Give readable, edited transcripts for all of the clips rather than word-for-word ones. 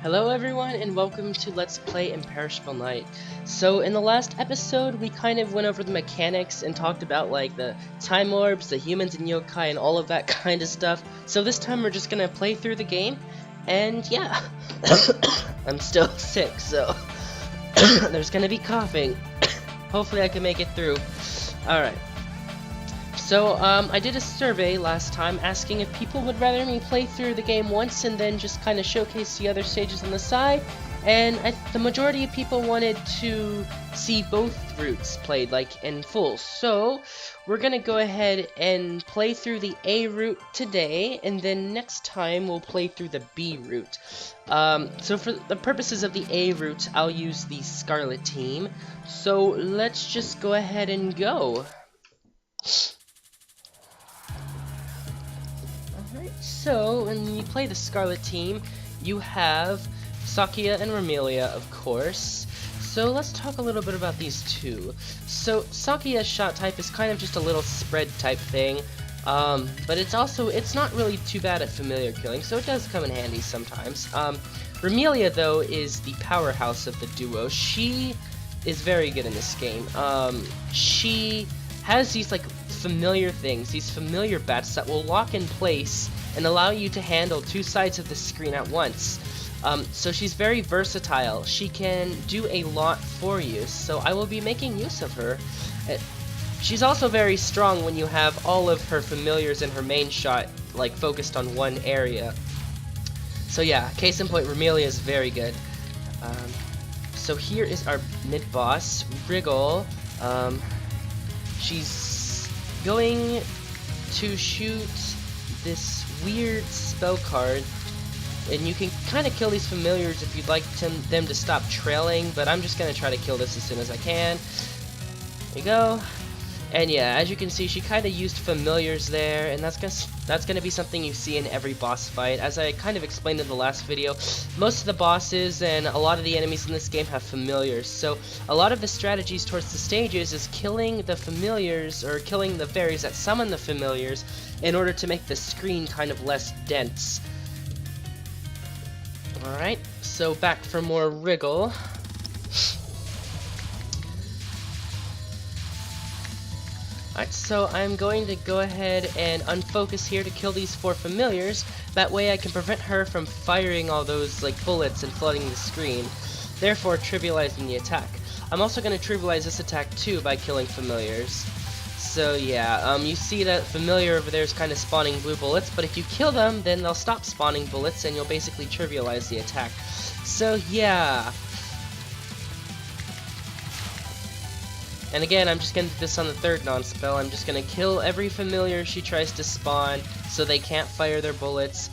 Hello everyone and welcome to Let's Play Imperishable Night. So in the last episode we kind of went over the mechanics and talked about like the time orbs, the humans and yokai and all of that kind of stuff. So this time we're just gonna play through the game and yeah, I'm still sick so there's gonna be coughing. Hopefully I can make it through. Alright. So, I did a survey last time asking if people would rather me play through the game once and then just kind of showcase the other stages on the side, and the majority of people wanted to see both routes played, like, in full. So, we're gonna go ahead and play through the A route today, and then next time we'll play through the B route. So for the purposes of the A route, I'll use the Scarlet team. So, let's just go ahead and go. So, when you play the Scarlet team, you have Sakia and Romelia, of course. So, let's talk a little bit about these two. So, Sakia's shot type is kind of just a little spread type thing, but it's not really too bad at familiar killing, so it does come in handy sometimes. Romelia, though, is the powerhouse of the duo. She is very good in this game. She has these, like, familiar things, these familiar bats that will lock in place and allow you to handle two sides of the screen at once. So she's very versatile. She can do a lot for you, so I will be making use of her. She's also very strong when you have all of her familiars in her main shot, like, focused on one area. So yeah, case in point, Romelia is very good. So here is our mid-boss, Wriggle. She's going to shoot this weird spell card, and you can kind of kill these familiars if you'd like them to stop trailing, but I'm just going to try to kill this as soon as I can. There you go. And yeah, as you can see, she kind of used familiars there, and that's gonna be something you see in every boss fight. As I kind of explained in the last video, most of the bosses and a lot of the enemies in this game have familiars, so a lot of the strategies towards the stages is killing the familiars, or killing the fairies that summon the familiars, in order to make the screen kind of less dense. Alright, so back for more Wriggle. Alright, so I'm going to go ahead and unfocus here to kill these four familiars. That way I can prevent her from firing all those like bullets and flooding the screen, therefore trivializing the attack. I'm also going to trivialize this attack too by killing familiars. So yeah, you see that familiar over there is kind of spawning blue bullets, but if you kill them, then they'll stop spawning bullets and you'll basically trivialize the attack. So yeah. And again, I'm just going to do this on the third non-spell. I'm just going to kill every familiar she tries to spawn so they can't fire their bullets,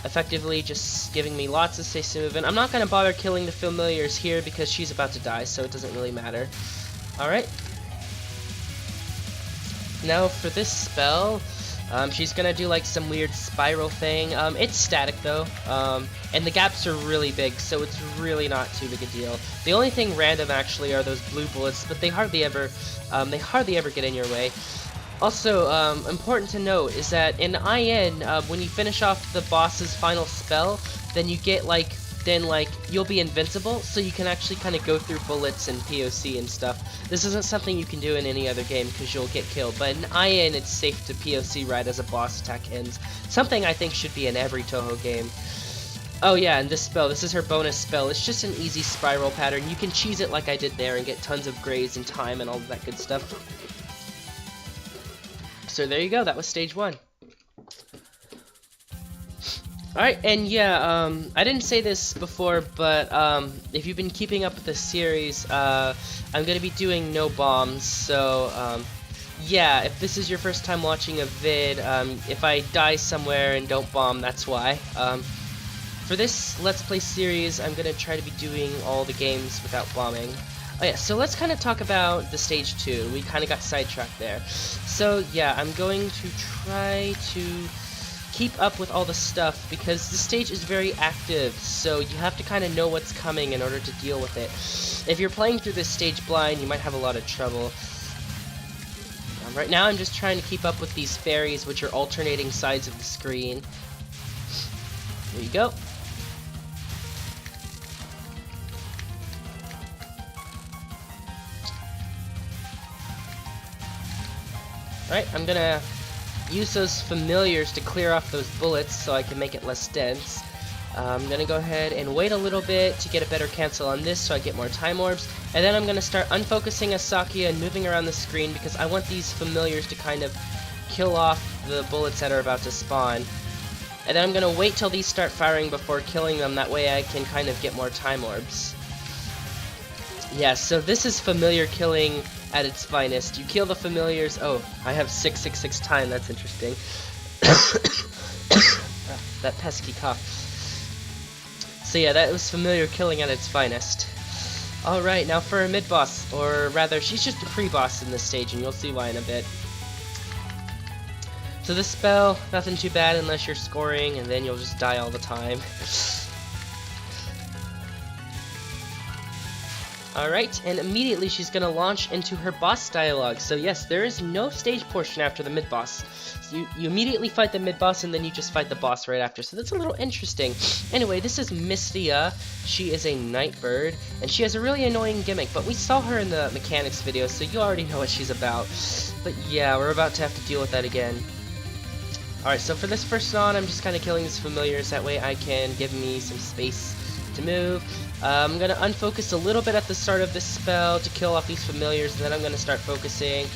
effectively just giving me lots of safe movement. I'm not going to bother killing the familiars here because she's about to die, so it doesn't really matter. Alright. Now for this spell, she's going to do like some weird spiral thing. It's static though, and the gaps are really big, so it's really not too big a deal. The only thing random actually are those blue bullets, but they hardly ever get in your way. Also, important to note is that in IN, when you finish off the boss's final spell, then you get you'll be invincible, so you can actually kind of go through bullets and POC and stuff. This isn't something you can do in any other game because you'll get killed, but in IN it's safe to POC right as a boss attack ends. Something I think should be in every Touhou game. Oh yeah, and this spell, this is her bonus spell. It's just an easy spiral pattern. You can cheese it like I did there and get tons of grays and time and all of that good stuff. So there you go, that was stage 1. Alright, and yeah, I didn't say this before, but if you've been keeping up with the series, I'm going to be doing no bombs, so yeah, if this is your first time watching a vid, if I die somewhere and don't bomb, that's why. For this Let's Play series, I'm going to try to be doing all the games without bombing. Oh yeah, so let's kind of talk about the stage 2. We kind of got sidetracked there. So yeah, I'm going to try to keep up with all the stuff because the stage is very active, so you have to kind of know what's coming in order to deal with it. If you're playing through this stage blind, you might have a lot of trouble. Right now I'm just trying to keep up with these fairies, which are alternating sides of the screen. There you go. Alright, I'm gonna use those familiars to clear off those bullets so I can make it less dense. I'm gonna go ahead and wait a little bit to get a better cancel on this so I get more time orbs, and then I'm gonna start unfocusing as Sakia and moving around the screen because I want these familiars to kind of kill off the bullets that are about to spawn. And then I'm gonna wait till these start firing before killing them, that way I can kind of get more time orbs. Yeah, so this is familiar killing at its finest. You kill the familiars. Oh, I have 666 time, that's interesting. That pesky cough. So yeah, that was familiar killing at its finest. Alright, now for a mid-boss, or rather, she's just a pre-boss in this stage, and you'll see why in a bit. So this spell, nothing too bad unless you're scoring, and then you'll just die all the time. Alright, and immediately she's going to launch into her boss dialogue. So yes, there is no stage portion after the mid-boss. So you immediately fight the mid-boss, and then you just fight the boss right after. So that's a little interesting. Anyway, this is Mystia. She is a Nightbird, and she has a really annoying gimmick, but we saw her in the mechanics video, so you already know what she's about. But yeah, we're about to have to deal with that again. Alright, so for this first on, I'm just kind of killing these familiars, that way I can give me some space to move. I'm going to unfocus a little bit at the start of this spell to kill off these familiars, and then I'm going to start focusing.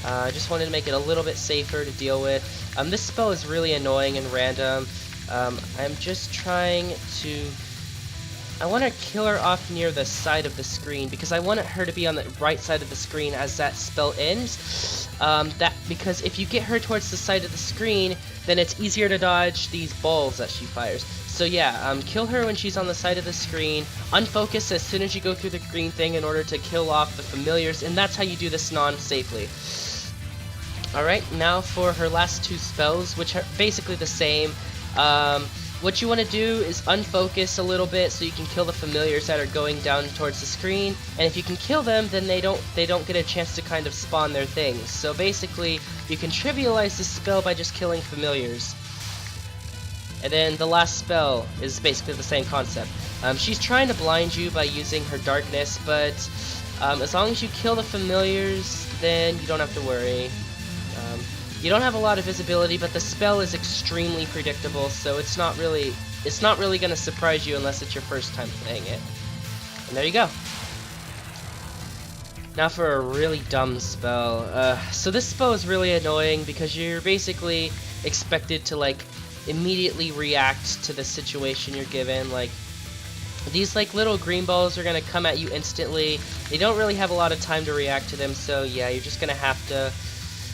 I just wanted to make it a little bit safer to deal with. This spell is really annoying and random. I'm just trying to... I want to kill her off near the side of the screen because I want her to be on the right side of the screen as that spell ends. Because if you get her towards the side of the screen, then it's easier to dodge these balls that she fires. So yeah, kill her when she's on the side of the screen, unfocus as soon as you go through the green thing in order to kill off the familiars, and that's how you do this non-safely. Alright, now for her last two spells, which are basically the same. What you want to do is unfocus a little bit so you can kill the familiars that are going down towards the screen, and if you can kill them, then they don't get a chance to kind of spawn their things. So basically, you can trivialize this spell by just killing familiars. And then the last spell is basically the same concept. She's trying to blind you by using her darkness, but as long as you kill the familiars, then you don't have to worry. You don't have a lot of visibility, but the spell is extremely predictable, so it's not really going to surprise you unless it's your first time playing it. And there you go. Now for a really dumb spell. So this spell is really annoying because you're basically expected to like immediately react to the situation you're given. Like these like little green balls are gonna come at you instantly. They don't really have a lot of time to react to them, so yeah, you're just gonna have to,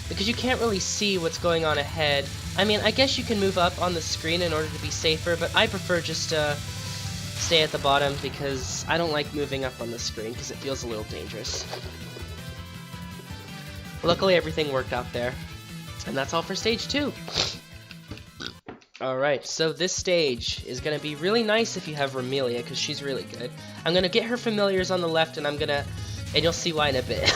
because you can't really see what's going on ahead. I mean, I guess you can move up on the screen in order to be safer, but I prefer just to stay at the bottom because I don't like moving up on the screen because it feels a little dangerous. Luckily, everything worked out there. And that's all for stage 2. Alright, so this stage is going to be really nice if you have Remelia, because she's really good. I'm going to get her familiars on the left, and you'll see why in a bit.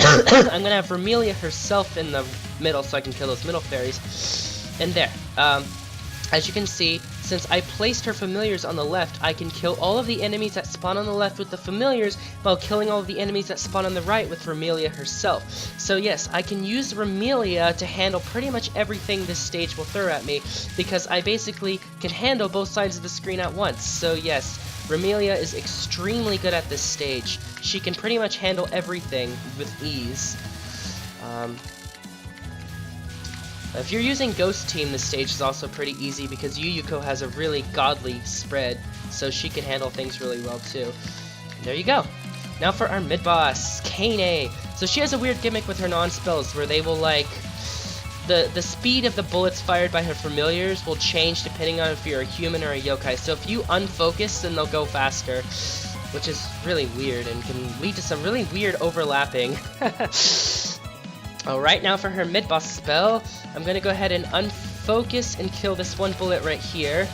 I'm going to have Remelia herself in the middle so I can kill those middle fairies. And there. As you can see, since I placed her familiars on the left, I can kill all of the enemies that spawn on the left with the familiars while killing all of the enemies that spawn on the right with Remelia herself. So yes, I can use Remelia to handle pretty much everything this stage will throw at me, because I basically can handle both sides of the screen at once. So yes, Remelia is extremely good at this stage. She can pretty much handle everything with ease. If you're using Ghost Team, this stage is also pretty easy because Yuyuko has a really godly spread, so she can handle things really well too. And there you go. Now for our mid-boss, Kaine. So she has a weird gimmick with her non-spells where they will like... The speed of the bullets fired by her familiars will change depending on if you're a human or a yokai. So if you unfocus, then they'll go faster, which is really weird and can lead to some really weird overlapping. Alright, now for her mid-boss spell, I'm going to go ahead and unfocus and kill this one bullet right here.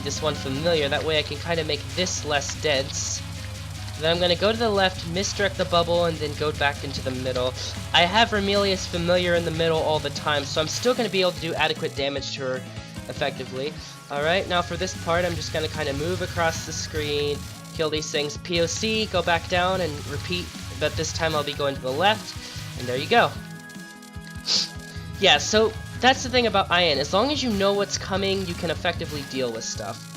This one familiar, that way I can kind of make this less dense. Then I'm going to go to the left, misdirect the bubble, and then go back into the middle. I have Remelia's familiar in the middle all the time, so I'm still going to be able to do adequate damage to her effectively. Alright, now for this part, I'm just going to kind of move across the screen, kill these things, POC, go back down, and repeat, but this time I'll be going to the left. And there you go. Yeah, so that's the thing about Eirin. As long as you know what's coming, you can effectively deal with stuff.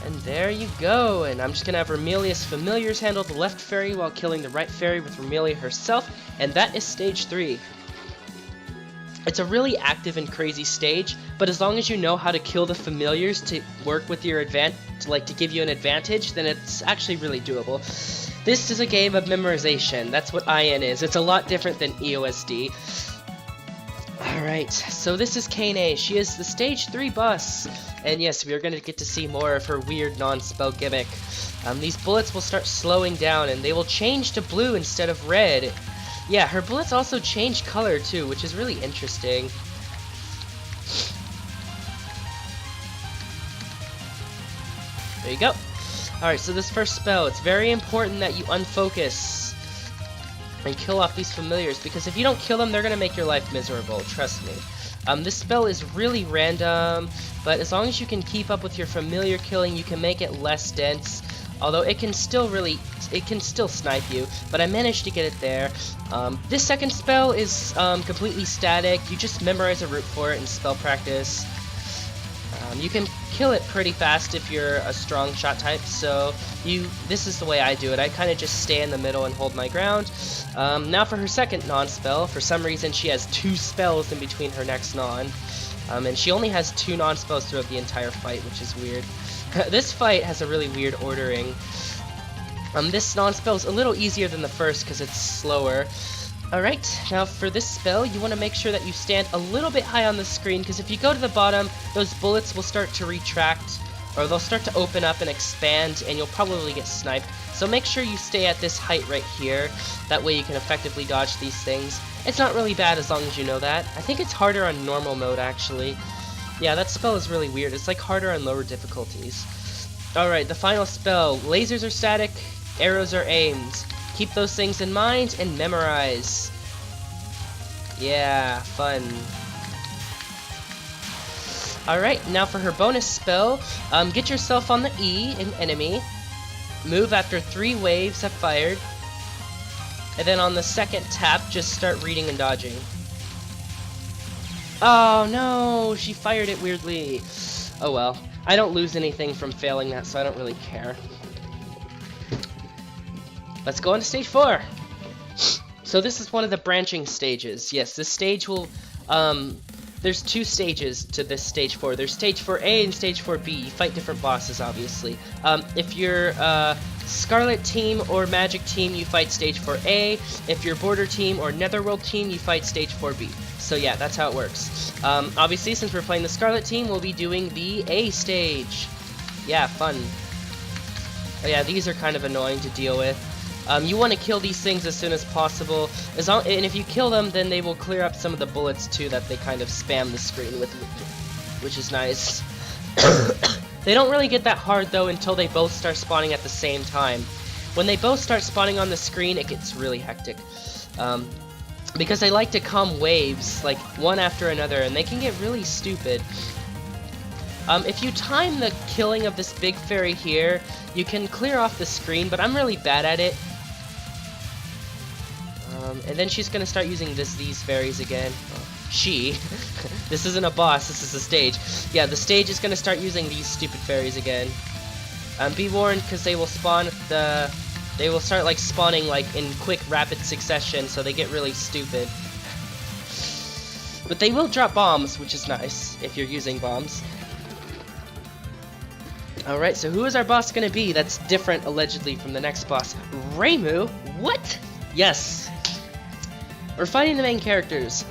And there you go, and I'm just gonna have Remelia's familiars handle the left fairy while killing the right fairy with Remelia herself, and that is stage 3. It's a really active and crazy stage, but as long as you know how to kill the familiars to work with your to give you an advantage, then it's actually really doable. This is a game of memorization. That's what Eirin is. It's a lot different than EOSD. Alright, so this is FinalA. She is the stage 3 boss. And yes, we are going to get to see more of her weird non-spell gimmick. These bullets will start slowing down and they will change to blue instead of red. Yeah, her bullets also change color too, which is really interesting. There you go. Alright, so this first spell, it's very important that you unfocus and kill off these familiars, because if you don't kill them, they're going to make your life miserable, trust me. This spell is really random, but as long as you can keep up with your familiar killing, you can make it less dense. Although it can still snipe you, but I managed to get it there. This second spell is completely static. You just memorize a route for it in spell practice. You can kill it pretty fast if you're a strong shot type, so this is the way I do it. I kind of just stay in the middle and hold my ground. Now for her second non-spell, for some reason she has 2 spells in between her next non. And she only has 2 non-spells throughout the entire fight, which is weird. This fight has a really weird ordering. This non-spell is a little easier than the first because it's slower. Alright, now for this spell, you want to make sure that you stand a little bit high on the screen, because if you go to the bottom, those bullets will start to retract, or they'll start to open up and expand, and you'll probably get sniped. So make sure you stay at this height right here, that way you can effectively dodge these things. It's not really bad as long as you know that. I think it's harder on normal mode, actually. Yeah, that spell is really weird. It's like harder on lower difficulties. Alright, the final spell. Lasers are static, arrows are aimed. Keep those things in mind and memorize. Yeah, fun. Alright, now for her bonus spell, get yourself on the E, an enemy. Move after 3 waves have fired. And then on the second tap, just start reading and dodging. Oh no, she fired it weirdly. Oh well, I don't lose anything from failing that, so I don't really care. Let's go on to stage 4. So this is one of the branching stages. Yes, this stage will, there's 2 stages to this stage 4. There's stage 4A and stage 4B. You fight different bosses, obviously. If you're Scarlet team or Magic team, you fight stage 4A. If you're Border team or Netherworld team, you fight stage 4B. So yeah, that's how it works. Obviously, since we're playing the Scarlet team, we'll be doing the A stage. Yeah, fun. Oh yeah, these are kind of annoying to deal with. You want to kill these things as soon as possible, and if you kill them, then they will clear up some of the bullets too that they kind of spam the screen with, which is nice. They don't really get that hard though until they both start spawning at the same time. When they both start spawning on the screen, it gets really hectic. Because they like to come waves, like one after another, and they can get really stupid. If you time the killing of this big fairy here, you can clear off the screen, but I'm really bad at it. And then she's gonna start using these fairies again. Oh, she. This isn't a boss, this is a stage. Yeah, the stage is gonna start using these stupid fairies again. Be warned, because they will spawn they will start like spawning like in quick rapid succession, so they get really stupid. But they will drop bombs, which is nice if you're using bombs. Alright, so who is our boss gonna be that's different, allegedly, from the next boss? Reimu? What? Yes. We're fighting the main characters.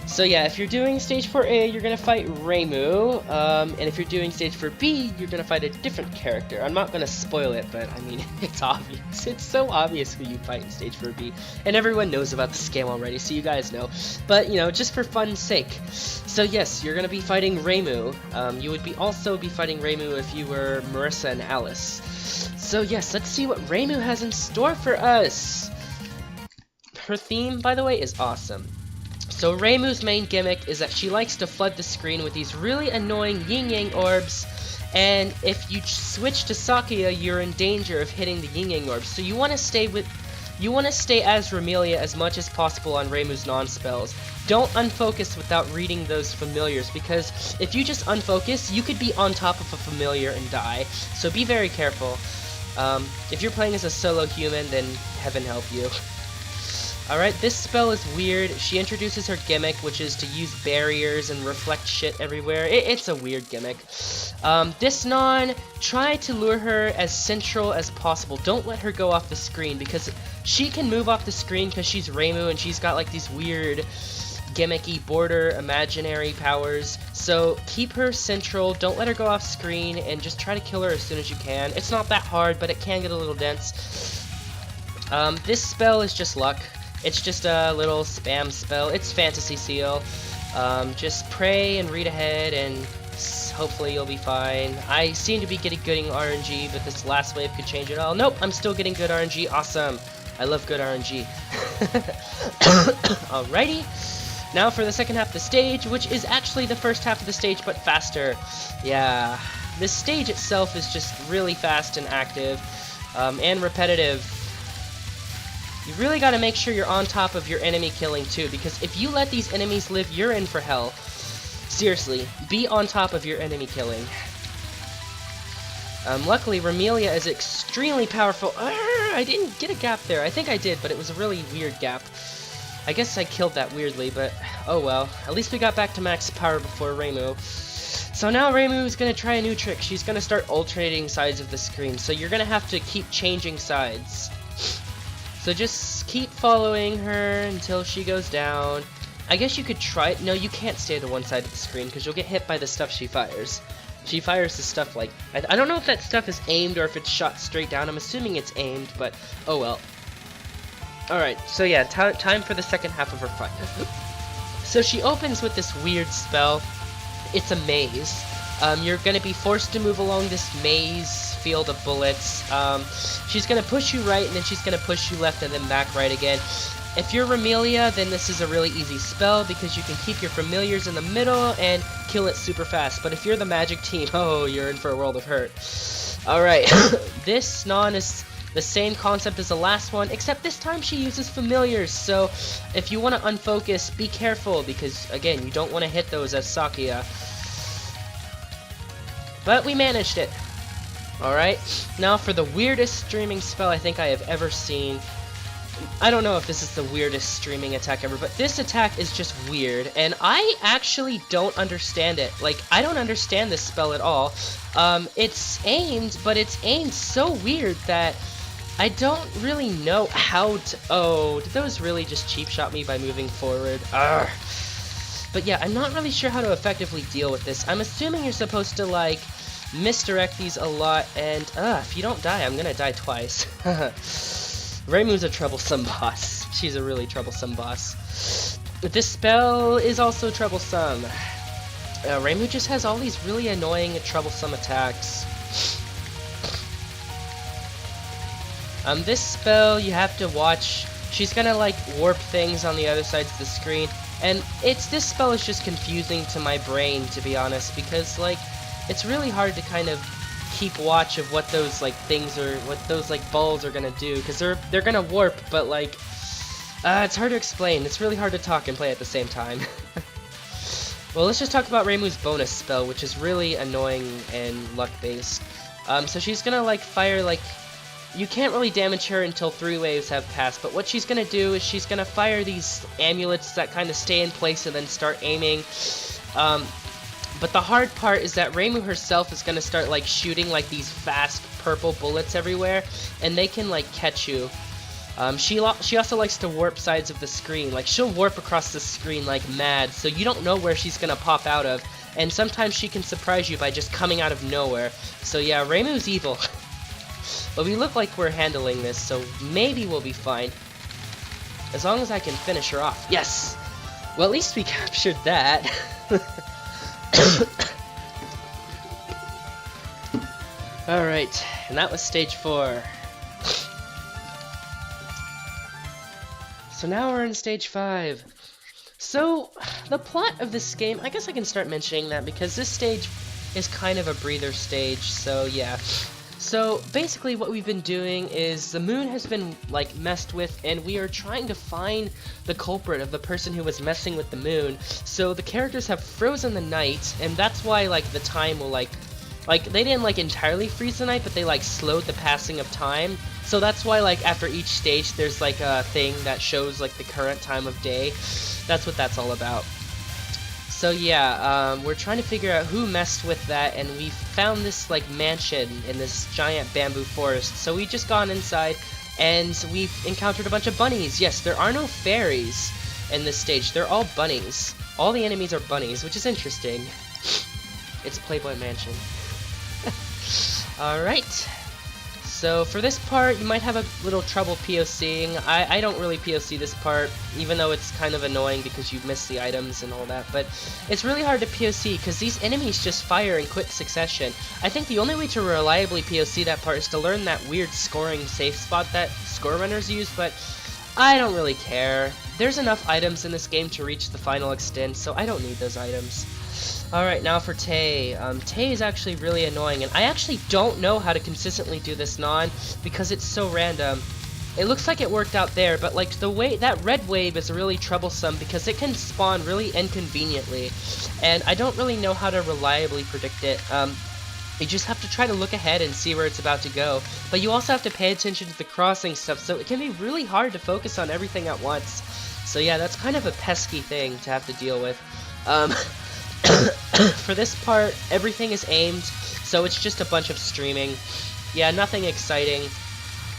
So yeah, if you're doing stage 4A, you're gonna fight Reimu. And if you're doing stage 4B, you're gonna fight a different character. I'm not gonna spoil it, but I mean, it's obvious. It's so obvious who you fight in stage 4B. And everyone knows about this game already, so you guys know. But, you know, just for fun's sake. So yes, you're gonna be fighting Reimu. You would also be fighting Reimu if you were Marissa and Alice. So yes, let's see what Reimu has in store for us. Her theme, by the way, is awesome. So Reimu's main gimmick is that she likes to flood the screen with these really annoying yin-yang orbs, and if you switch to Sakuya, you're in danger of hitting the yin-yang orbs. So you want to stay you want to stay as Remelia as much as possible on Reimu's non-spells. Don't unfocus without reading those familiars, because if you just unfocus, you could be on top of a familiar and die. So be very careful. If you're playing as a solo human, then heaven help you. Alright, this spell is weird. She introduces her gimmick, which is to use barriers and reflect shit everywhere. It's a weird gimmick. This non, try to lure her as central as possible. Don't let her go off the screen, because she can move off the screen because she's Reimu and she's got like these weird gimmicky border imaginary powers. So keep her central, don't let her go off screen, and just try to kill her as soon as you can. It's not that hard, but it can get a little dense. This spell is just luck. It's just a little spam spell. It's Fantasy Seal. Just pray and read ahead, and hopefully you'll be fine. I seem to be getting RNG, but this last wave could change it all. Nope, I'm still getting good RNG. Awesome. I love good RNG. Alrighty. Now for the second half of the stage, which is actually the first half of the stage, but faster. Yeah. This stage itself is just really fast and active, and repetitive. You really gotta make sure you're on top of your enemy killing too, because if you let these enemies live, you're in for hell. Seriously, be on top of your enemy killing. Luckily, Remelia is extremely powerful. I didn't get a gap there. I think I did, but it was a really weird gap. I guess I killed that weirdly, but oh well. At least we got back to max power before Reimu. So now Reimu is gonna try a new trick. She's gonna start alternating sides of the screen, so you're gonna have to keep changing sides. So just keep following her until she goes down. I guess you could try it. No, you can't stay to one side of the screen because you'll get hit by the stuff she fires. She fires the stuff like... I don't know if that stuff is aimed or if it's shot straight down. I'm assuming it's aimed, but oh well. Alright, so yeah, time for the second half of her fight. So she opens with this weird spell. It's a maze. You're going to be forced to move along this maze field of bullets. She's going to push you right, and then she's going to push you left, and then back right again. If you're Remelia, then this is a really easy spell, because you can keep your familiars in the middle and kill it super fast. But if you're the magic team, oh, you're in for a world of hurt. Alright, this non is the same concept as the last one, except this time she uses familiars. So if you want to unfocus, be careful, because again, you don't want to hit those as Sakia. But we managed it. Alright, now for the weirdest streaming spell I think I have ever seen. I don't know if this is the weirdest streaming attack ever, but this attack is just weird, and I actually don't understand it. Like, I don't understand this spell at all. It's aimed, but it's aimed so weird that I don't really know how to... Oh, did those really just cheap shot me by moving forward? Arrgh. But yeah, I'm not really sure how to effectively deal with this. I'm assuming you're supposed to, like, misdirect these a lot, and if you don't die, I'm gonna die twice. Reimu's a troublesome boss. She's a really troublesome boss. But this spell is also troublesome. Reimu just has all these really annoying and troublesome attacks. This spell, you have to watch. She's gonna like warp things on the other sides of the screen, and this spell is just confusing to my brain, to be honest, because like it's really hard to kind of keep watch of what those like things are, what those like balls are gonna do, because they're gonna warp, but like it's hard to explain. It's really hard to talk and play at the same time. Well, let's just talk about Reimu's bonus spell, which is really annoying and luck based. So she's gonna like fire like, you can't really damage her until 3 waves have passed, but what she's gonna do is she's gonna fire these amulets that kind of stay in place and then start aiming. But the hard part is that Reimu herself is gonna start like shooting like these fast purple bullets everywhere, and they can like catch you. She also likes to warp sides of the screen. Like she'll warp across the screen like mad, so you don't know where she's gonna pop out of. And sometimes she can surprise you by just coming out of nowhere. So yeah, Reimu's evil. But we look like we're handling this, so maybe we'll be fine. As long as I can finish her off. Yes! Well, at least we captured that. Alright, and that was stage 4. So now we're in stage 5. So, the plot of this game, I guess I can start mentioning that because this stage is kind of a breather stage, so yeah. So basically what we've been doing is the moon has been like messed with, and we are trying to find the culprit of the person who was messing with the moon. So the characters have frozen the night, and that's why like the time will like they didn't like entirely freeze the night, but they like slowed the passing of time. So that's why like after each stage there's like a thing that shows like the current time of day. That's what that's all about. So yeah, we're trying to figure out who messed with that, and we found this like mansion in this giant bamboo forest. So we just gone inside, and we've encountered a bunch of bunnies. Yes, there are no fairies in this stage. They're all bunnies. All the enemies are bunnies, which is interesting. It's Playboy Mansion. Alright. So for this part, you might have a little trouble POCing. I don't really POC this part, even though it's kind of annoying because you miss the items and all that, but it's really hard to POC because these enemies just fire in quick succession. I think the only way to reliably POC that part is to learn that weird scoring safe spot that score runners use, but I don't really care. There's enough items in this game to reach the final extent, so I don't need those items. Alright, now for Tay. Tay is actually really annoying, and I actually don't know how to consistently do this non because it's so random. It looks like it worked out there, but like the way that red wave is really troublesome because it can spawn really inconveniently, and I don't really know how to reliably predict it. You just have to try to look ahead and see where it's about to go, but you also have to pay attention to the crossing stuff, so it can be really hard to focus on everything at once. So yeah, that's kind of a pesky thing to have to deal with. For this part, everything is aimed, so it's just a bunch of streaming. Yeah, nothing exciting.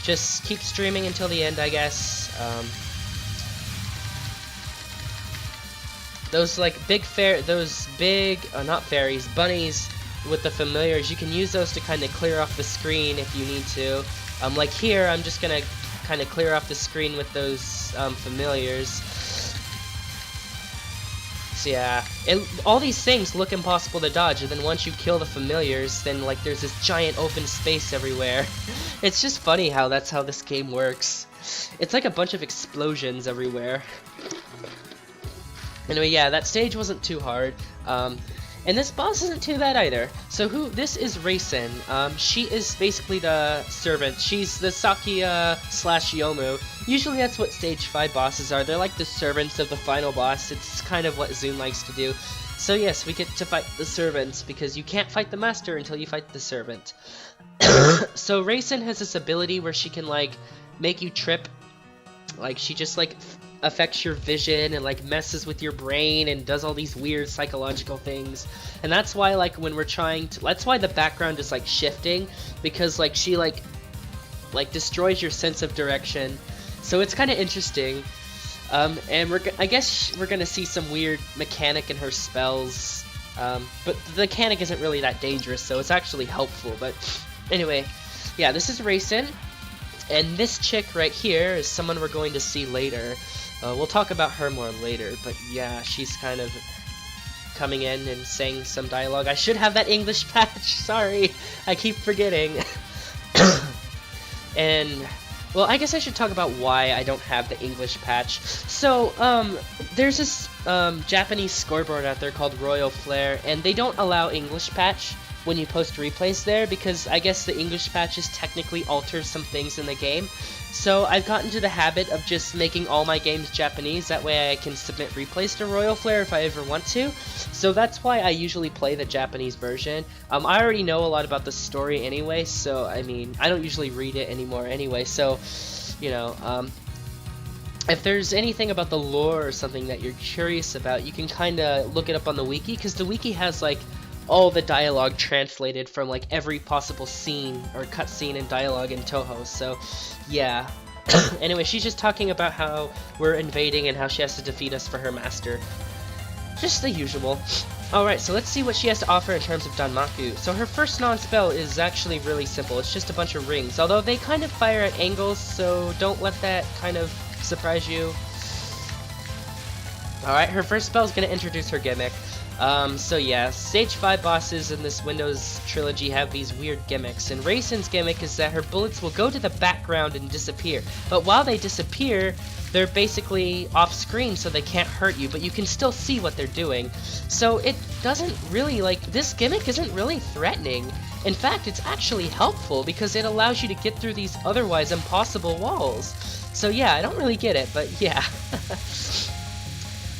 Just keep streaming until the end, I guess. Those like not fairies, bunnies with the familiars, you can use those to kind of clear off the screen if you need to. Like here, I'm just gonna kind of clear off the screen with those familiars. Yeah, all these things look impossible to dodge, and then once you kill the familiars, then like there's this giant open space everywhere. It's just funny how that's how this game works. It's like a bunch of explosions everywhere. Anyway, yeah, that stage wasn't too hard. And this boss isn't too bad either. So this is Eirin. She is basically the servant. She's the Sakia / Yomu. Usually that's what stage 5 bosses are. They're like the servants of the final boss. It's kind of what Zune likes to do. So yes, we get to fight the servant because you can't fight the master until you fight the servant. So Eirin has this ability where she can like make you trip. Like she just like affects your vision and like messes with your brain and does all these weird psychological things, and that's why like when we're trying to, that's why the background is like shifting, because like she like destroys your sense of direction. So it's kind of interesting, and I guess we're gonna see some weird mechanic in her spells, but the mechanic isn't really that dangerous, so it's actually helpful. But anyway, yeah, this is Eirin, and this chick right here is someone we're going to see later. We'll talk about her more later, but yeah, she's kind of coming in and saying some dialogue. I should have that English patch, sorry, I keep forgetting. And, well, I guess I should talk about why I don't have the English patch. So, there's this Japanese scoreboard out there called Royal Flare, and they don't allow English patch when you post replays there, because I guess the English patches technically alter some things in the game. So I've gotten to the habit of just making all my games Japanese, that way I can submit replays to Royal Flare if I ever want to. So that's why I usually play the Japanese version. I already know a lot about the story anyway, so I mean, I don't usually read it anymore anyway, so, you know, if there's anything about the lore or something that you're curious about, you can kind of look it up on the wiki, because the wiki has like all the dialogue translated from like every possible scene or cutscene and dialogue in Touhou, so yeah. Anyway, she's just talking about how we're invading and how she has to defeat us for her master. Just the usual. Alright, so let's see what she has to offer in terms of Danmaku. So her first non-spell is actually really simple. It's just a bunch of rings, although they kind of fire at angles, so don't let that kind of surprise you. Alright, her first spell is going to introduce her gimmick. So yeah, stage 5 bosses in this Windows trilogy have these weird gimmicks, and Eirin's gimmick is that her bullets will go to the background and disappear, but while they disappear, they're basically off screen so they can't hurt you, but you can still see what they're doing. So it doesn't really, like, this gimmick isn't really threatening. In fact, it's actually helpful because it allows you to get through these otherwise impossible walls. So yeah, I don't really get it, but yeah.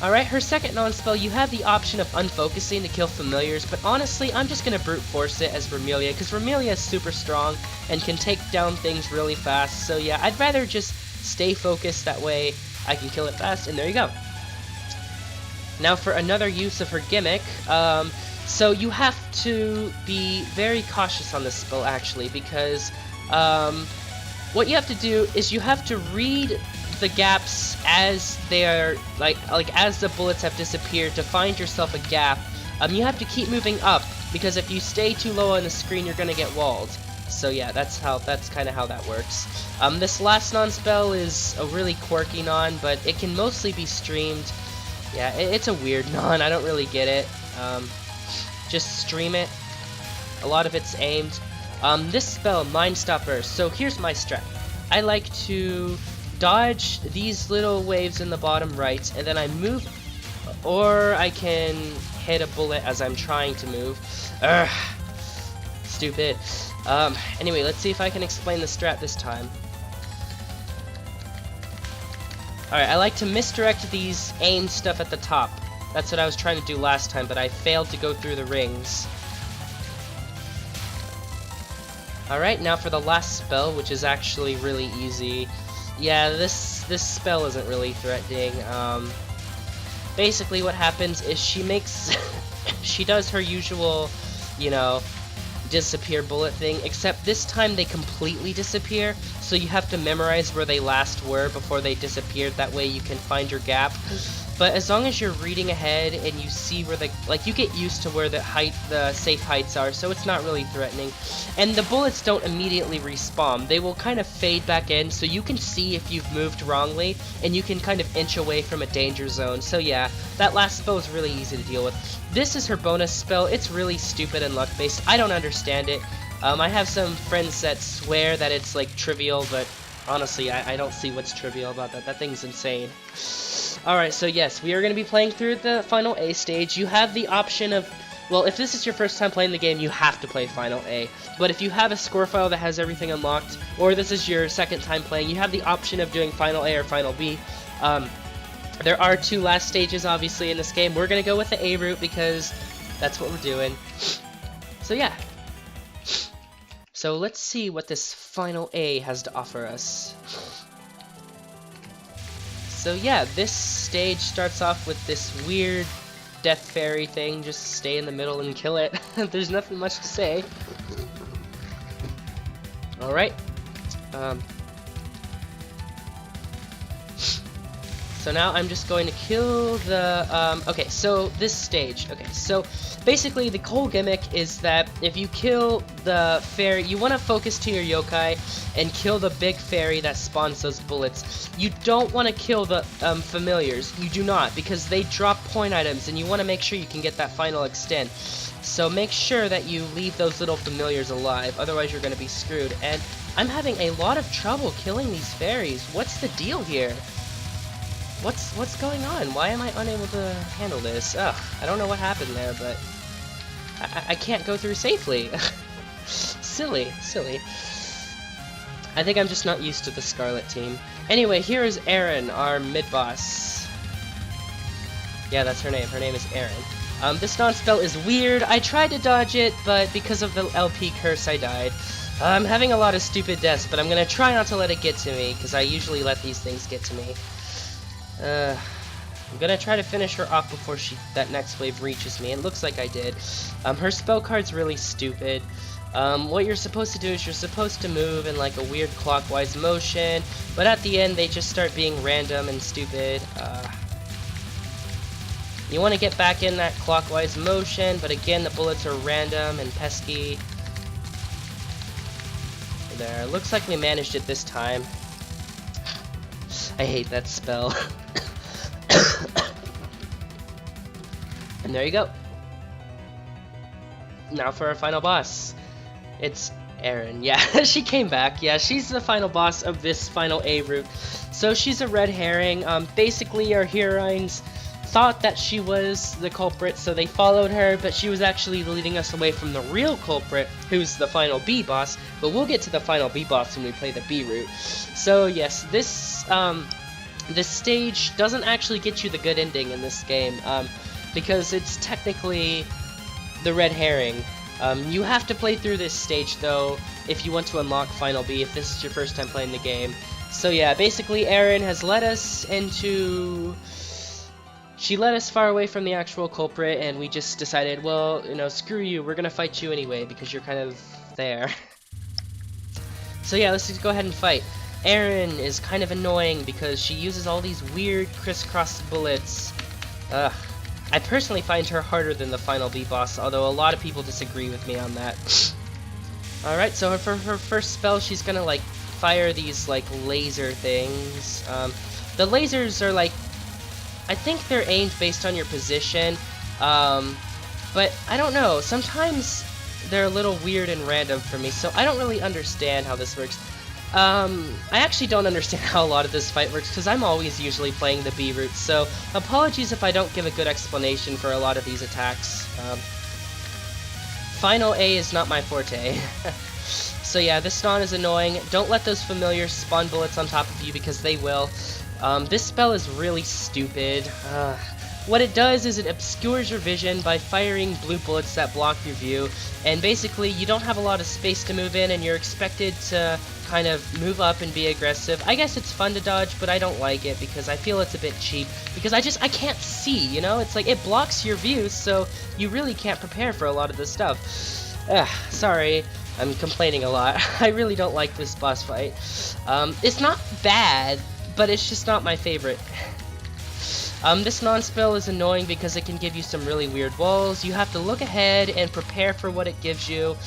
Alright, her second non-spell, you have the option of unfocusing to kill familiars, but honestly, I'm just gonna brute force it as Remelia, because Remelia is super strong and can take down things really fast, so yeah, I'd rather just stay focused, that way I can kill it fast, and there you go. Now for another use of her gimmick, so you have to be very cautious on this spell actually, because what you have to do is you have to read the gaps as they are, like as the bullets have disappeared to find yourself a gap. You have to keep moving up, because if you stay too low on the screen, you're gonna get walled. So yeah, that's kind of how that works. This last non-spell is a really quirky non, but it can mostly be streamed. Yeah, it's a weird non, I don't really get it. Just stream it. A lot of it's aimed. This spell, Mind Stopper, so here's my strat. I like to dodge these little waves in the bottom right, and then I move, or I can hit a bullet as I'm trying to move. Ugh, stupid. Anyway, let's see if I can explain the strat this time. Alright, I like to misdirect these aim stuff at the top. That's what I was trying to do last time, but I failed to go through the rings. Alright, now for the last spell, which is actually really easy. Yeah, this spell isn't really threatening. Basically what happens is she does her usual, you know, disappear bullet thing, except this time they completely disappear, so you have to memorize where they last were before they disappeared, that way you can find your gap. But as long as you're reading ahead and you see where you get used to where the safe heights are, so it's not really threatening. And the bullets don't immediately respawn, they will kind of fade back in, so you can see if you've moved wrongly, and you can kind of inch away from a danger zone. So yeah, that last spell is really easy to deal with. This is her bonus spell. It's really stupid and luck-based. I don't understand it. I have some friends that swear that it's like trivial, but honestly, I don't see what's trivial about that. That thing's insane. Alright, so yes, we are going to be playing through the FinalA stage. You have the option of, well, if this is your first time playing the game, you have to play FinalA. But if you have a score file that has everything unlocked, or this is your second time playing, you have the option of doing FinalA or Final B. There are two last stages, obviously, in this game. We're going to go with the A route because that's what we're doing. So yeah. So let's see what this FinalA has to offer us. So yeah, this stage starts off with this weird death fairy thing. Just stay in the middle and kill it. There's nothing much to say. Alright. So now I'm just going to kill the, okay, so this stage, okay, so basically the whole gimmick is that if you kill the fairy, you want to focus to your yokai and kill the big fairy that spawns those bullets. You don't want to kill the familiars, you do not, because they drop point items and you want to make sure you can get that final extent. So make sure that you leave those little familiars alive, otherwise you're going to be screwed. And I'm having a lot of trouble killing these fairies. What's the deal here? What's going on? Why am I unable to handle this? Ugh, I don't know what happened there, but I can't go through safely. Silly. I think I'm just not used to the Scarlet team. Anyway, here is Eirin, our mid-boss. Yeah, that's her name. Her name is Eirin. This non-spell is weird. I tried to dodge it, but because of the LP curse, I died. I'm having a lot of stupid deaths, but I'm gonna try not to let it get to me, because I usually let these things get to me. I'm gonna try to finish her off before that next wave reaches me. It looks like I did. Her spell card's really stupid. What you're supposed to do is you're supposed to move in like a weird clockwise motion, but at the end they just start being random and stupid. You want to get back in that clockwise motion, but again the bullets are random and pesky. There, looks like we managed it this time. I hate that spell. And there you go. Now for our final boss. It's Eirin, yeah, she came back. Yeah, she's the final boss of this final A route. So she's a red herring. Basically, our heroines thought that she was the culprit, so they followed her, but she was actually leading us away from the real culprit, who's the final B boss. But we'll get to the final B boss when we play the B route. So yes, this stage doesn't actually get you the good ending in this game, because it's technically the red herring. You have to play through this stage though if you want to unlock Final B, if this is your first time playing the game. So yeah, basically Eirin has led us into... She led us far away from the actual culprit, and we just decided, well, you know, screw you, we're gonna fight you anyway because you're kind of there. So yeah, let's just go ahead and fight. Eirin is kind of annoying because she uses all these weird crisscross bullets. Ugh. I personally find her harder than the final B boss, although a lot of people disagree with me on that. Alright, so for her first spell, she's gonna like fire these like laser things. The lasers are like, I think they're aimed based on your position, but I don't know, sometimes they're a little weird and random for me, so I don't really understand how this works. I actually don't understand how a lot of this fight works, because I'm always usually playing the B route, so apologies if I don't give a good explanation for a lot of these attacks. Final A is not my forte. So yeah, this spawn is annoying. Don't let those familiars spawn bullets on top of you, because they will. This spell is really stupid. What it does is it obscures your vision by firing blue bullets that block your view, and basically you don't have a lot of space to move in, and you're expected to kind of move up and be aggressive. I guess it's fun to dodge, but I don't like it because I feel it's a bit cheap, because I can't see, you know? It's like it blocks your view, so you really can't prepare for a lot of this stuff. Sorry, I'm complaining a lot. I really don't like this boss fight. It's not bad, but it's just not my favorite. This non-spell is annoying because it can give you some really weird walls. You have to look ahead and prepare for what it gives you.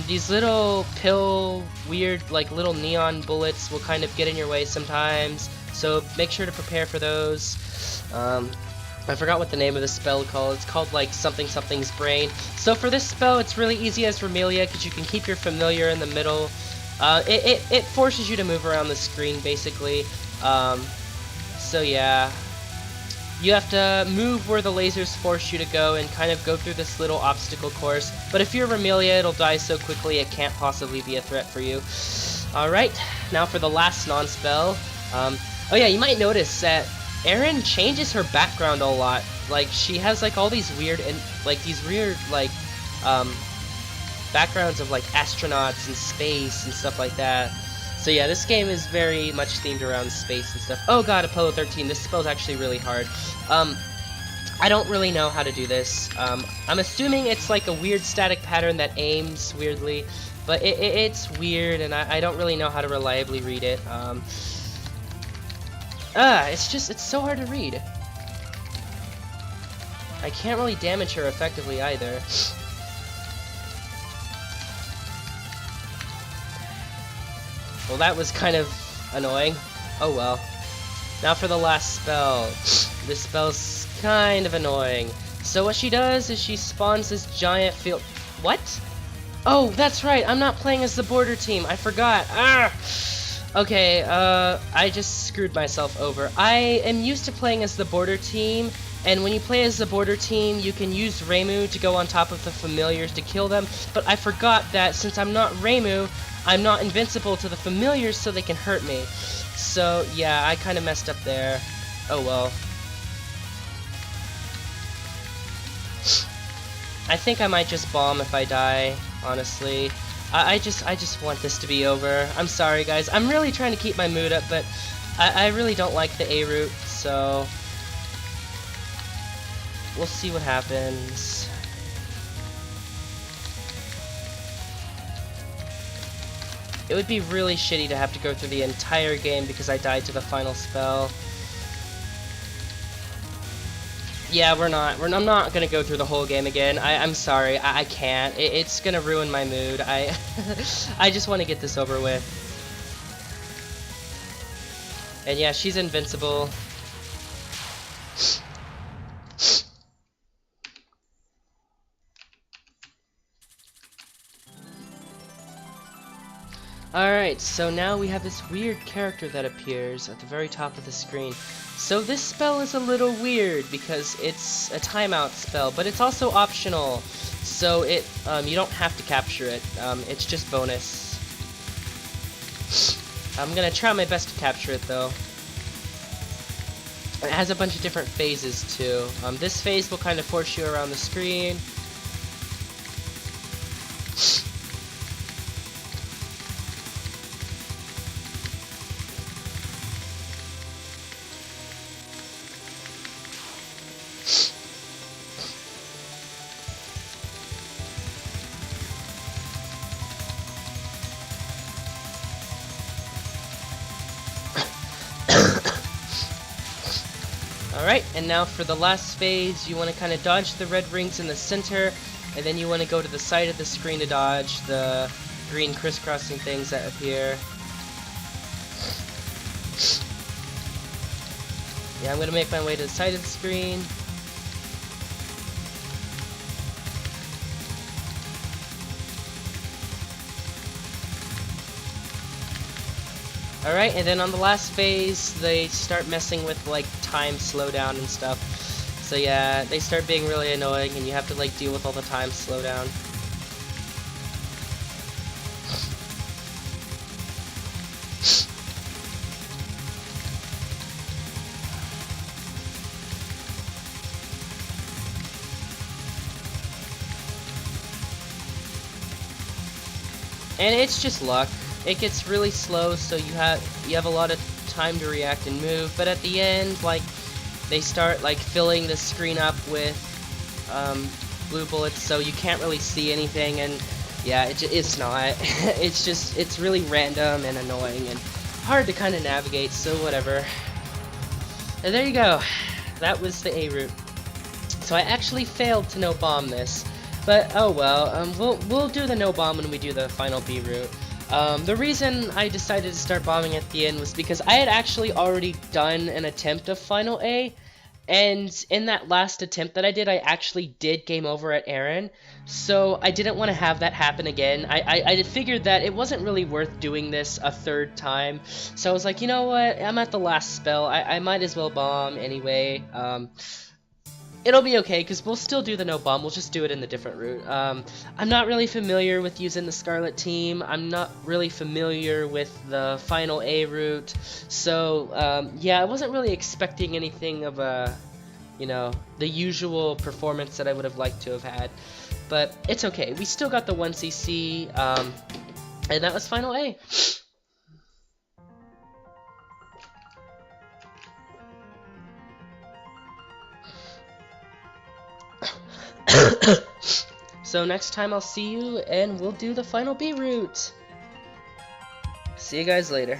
These little weird, like little neon bullets will kind of get in your way sometimes, so make sure to prepare for those. I forgot what the name of the spell is called. It's called like something's brain. So for this spell, it's really easy as Remelia because you can keep your familiar in the middle. It forces you to move around the screen basically. So yeah. You have to move where the lasers force you to go and kind of go through this little obstacle course. But if you're Remelia, it'll die so quickly it can't possibly be a threat for you. Alright, now for the last non-spell. Oh yeah, you might notice that Eirin changes her background a lot. Like, she has like all these weird backgrounds of like astronauts and space and stuff like that. So yeah, this game is very much themed around space and stuff. Oh god, Apollo 13, this spell's actually really hard. I don't really know how to do this. I'm assuming it's like a weird static pattern that aims weirdly, but it's weird and I don't really know how to reliably read it. It's so hard to read. I can't really damage her effectively either. Well, that was kind of annoying. Oh well. Now for the last spell. This spell's kind of annoying. So what she does is she spawns this giant field... What? Oh, that's right, I'm not playing as the border team. I forgot. Okay, I just screwed myself over. I am used to playing as the border team, and when you play as the border team, you can use Reimu to go on top of the familiars to kill them, but I forgot that since I'm not Reimu, I'm not invincible to the familiars, so they can hurt me. So, yeah, I kind of messed up there. Oh well. I think I might just bomb if I die, honestly. I just want this to be over. I'm sorry, guys. I'm really trying to keep my mood up, but I really don't like the A route, so... We'll see what happens. It would be really shitty to have to go through the entire game because I died to the final spell. Yeah, I'm not gonna go through the whole game again. I'm sorry, I can't. It's gonna ruin my mood. I just want to get this over with. And yeah, she's invincible. Alright, so now we have this weird character that appears at the very top of the screen. So this spell is a little weird because it's a timeout spell, but it's also optional. So you don't have to capture it. It's just bonus. I'm gonna try my best to capture it though. It has a bunch of different phases too. This phase will kind of force you around the screen. Alright, and now for the last phase, you want to kind of dodge the red rings in the center, and then you want to go to the side of the screen to dodge the green crisscrossing things that appear. Yeah, I'm going to make my way to the side of the screen. Alright, and then on the last phase, they start messing with, like, time slowdown and stuff. So yeah, they start being really annoying, and you have to, like, deal with all the time slowdown. And it's just luck. It gets really slow, so you have a lot of time to react and move. But at the end, like, they start like filling the screen up with blue bullets, so you can't really see anything. And yeah, it's not. it's really random and annoying and hard to kind of navigate. So whatever. And there you go. That was the A route. So I actually failed to no bomb this, but oh well. We'll do the no bomb when we do the final B route. The reason I decided to start bombing at the end was because I had actually already done an attempt of FinalA, and in that last attempt that I did, I actually did game over at Eirin, so I didn't want to have that happen again. I figured that it wasn't really worth doing this a third time, so I was like, you know what, I'm at the last spell, I might as well bomb anyway. It'll be okay, because we'll still do the no bomb, we'll just do it in the different route. I'm not really familiar with using the Scarlet team, I'm not really familiar with the FinalA route, so yeah, I wasn't really expecting anything of a, you know, the usual performance that I would have liked to have had. But it's okay, we still got the 1cc, and that was FinalA. So next time I'll see you and we'll do the final B route. See you guys later.